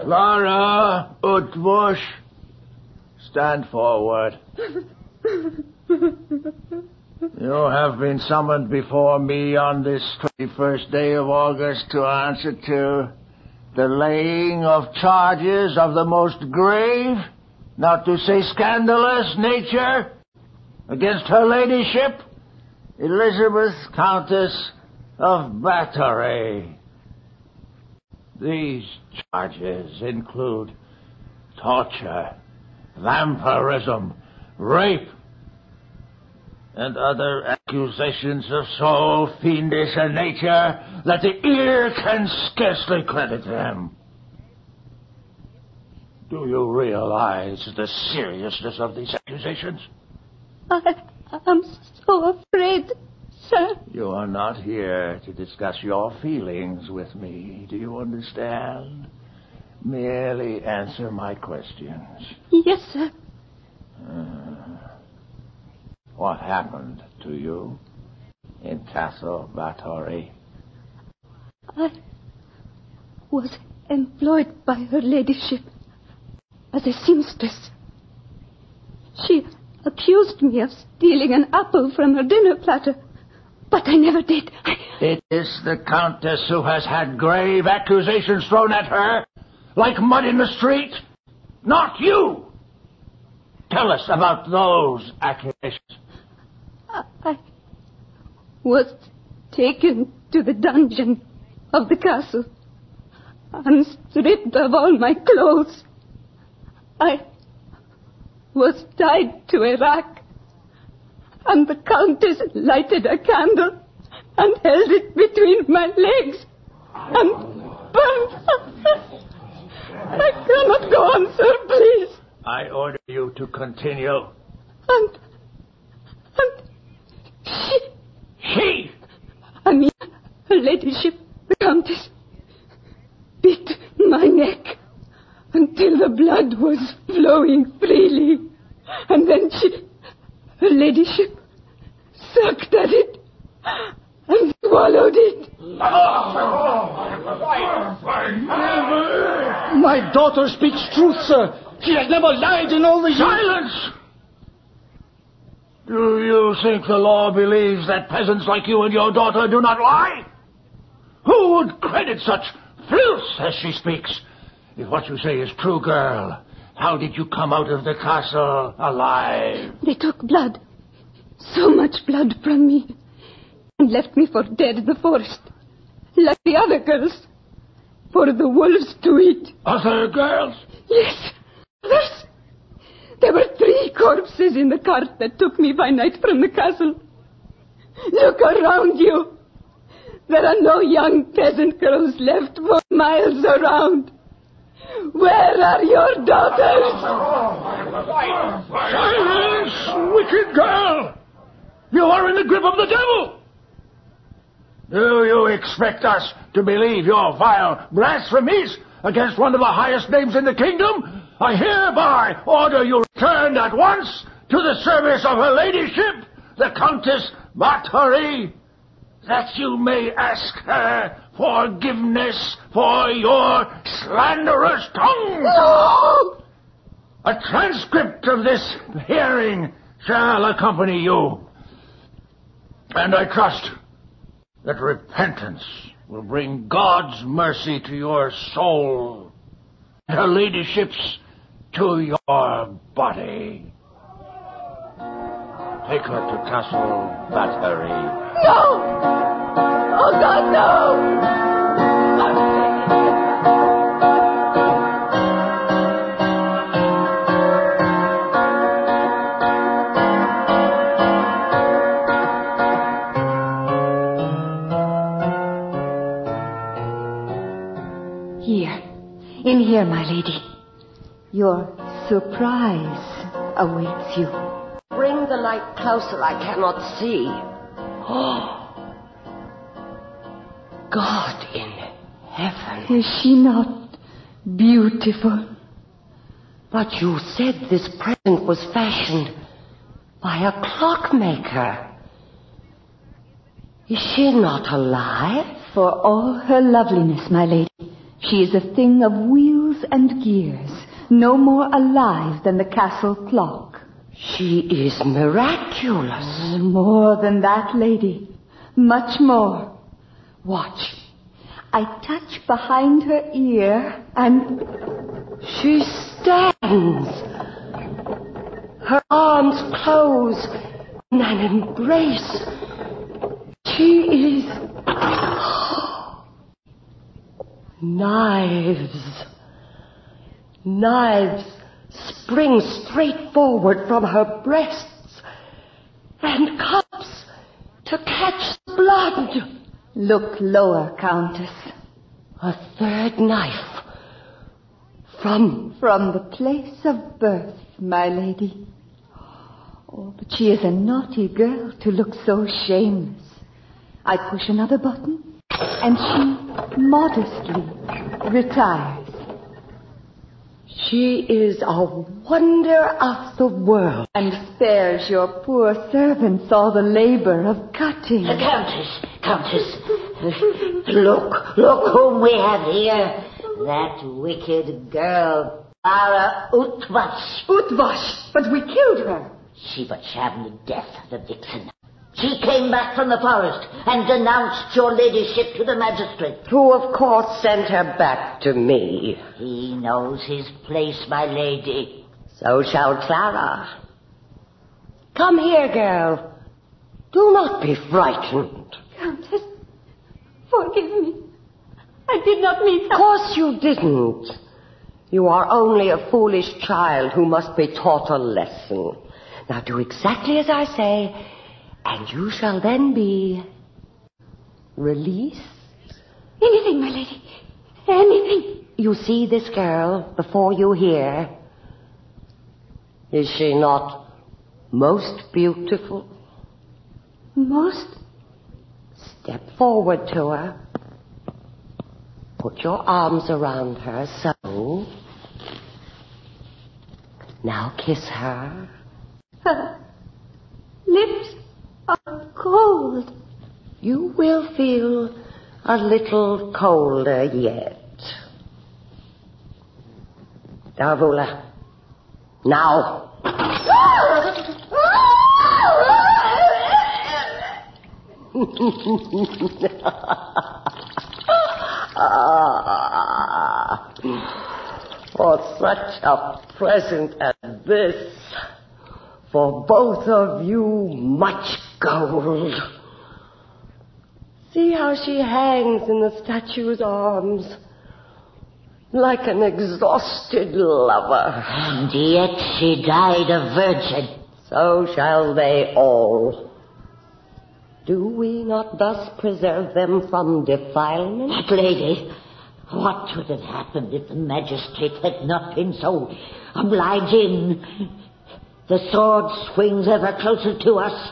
Clara Utbush, stand forward. You have been summoned before me on this 21st day of August to answer to the laying of charges of the most grave, not to say scandalous, nature against her ladyship, Elizabeth, Countess of Bathory. These charges include torture, vampirism, rape, and other accusations of so fiendish a nature that the ear can scarcely credit them. Do you realize the seriousness of these accusations? I'm so afraid, sir. You are not here to discuss your feelings with me. Do you understand? Merely answer my questions. Yes, sir. What happened to you in Castle Bathory? I was employed by her ladyship as a seamstress. She accused me of stealing an apple from her dinner platter, but I never did. It is the Countess who has had grave accusations thrown at her, like mud in the street, not you. Tell us about those accusations. I was taken to the dungeon of the castle and stripped of all my clothes. I was tied to a rack, and the Countess lighted a candle and held it between my legs and burned. I cannot go on, sir, please. I order you to continue. And She? I mean, her ladyship, the Countess, bit my neck until the blood was flowing freely. And then her ladyship, sucked at it and swallowed it. My daughter speaks truth, sir. She has never lied in all the years. Silence! Do you think the law believes that peasants like you and your daughter do not lie? Who would credit such filth as she speaks? If what you say is true, girl, how did you come out of the castle alive? They took blood, so much blood from me, and left me for dead in the forest, like the other girls, for the wolves to eat. Other girls? Yes, others. There were 3 corpses in the cart that took me by night from the castle. Look around you. There are no young peasant girls left for miles around. Where are your daughters? Silence, wicked girl! You are in the grip of the devil! Do you expect us to believe your vile blasphemies against one of the highest names in the kingdom? I hereby order you returned at once to the service of her ladyship, the Countess Bathory, that you may ask her forgiveness for your slanderous tongue. No! A transcript of this hearing shall accompany you, and I trust that repentance will bring God's mercy to your soul, her ladyship's to your body. Take her to Castle Bathory. No! Oh, God, no! Here. In here, my lady. Your surprise awaits you. Bring the light closer, I cannot see. Oh, God in heaven. Is she not beautiful? But you said this present was fashioned by a clockmaker. Is she not alive? For all her loveliness, my lady, She is a thing of wheels and gears, no more alive than the castle clock. She is miraculous. More than that, lady. Much more. Watch. I touch behind her ear and... She stands. Her arms close in an embrace. She is... Knives. Knives spring straight forward from her breasts, and cups to catch the blood. Look lower, Countess. A third knife. From the place of birth, my lady. Oh, but she is a naughty girl to look so shameless. I push another button, and she modestly retires. She is a wonder of the world. And spares your poor servants all the labor of cutting. Countess, look whom we have here. That wicked girl, Clara Utvash. Utvash, but we killed her. She but shammed the death of the vixen. She came back from the forest and denounced your ladyship to the magistrate. Who, of course, sent her back to me. He knows his place, my lady. So shall Clara. Come here, girl. Do not be frightened. Countess, forgive me. I did not mean that. Of course you didn't. You are only a foolish child who must be taught a lesson. Now do exactly as I say, and you shall then be released. Anything, my lady. Anything. You see this girl before you here? Is she not most beautiful? Most? Step forward to her. Put your arms around her, so. Now kiss her. Her lips are cold. You will feel a little colder yet. Darvula, now. For such a present as this, for both of you, much gold. See how she hangs in the statue's arms, like an exhausted lover. And yet she died a virgin. So shall they all. Do we not thus preserve them from defilement? Lady, what would have happened if the magistrate had not been so obliging? The sword swings ever closer to us.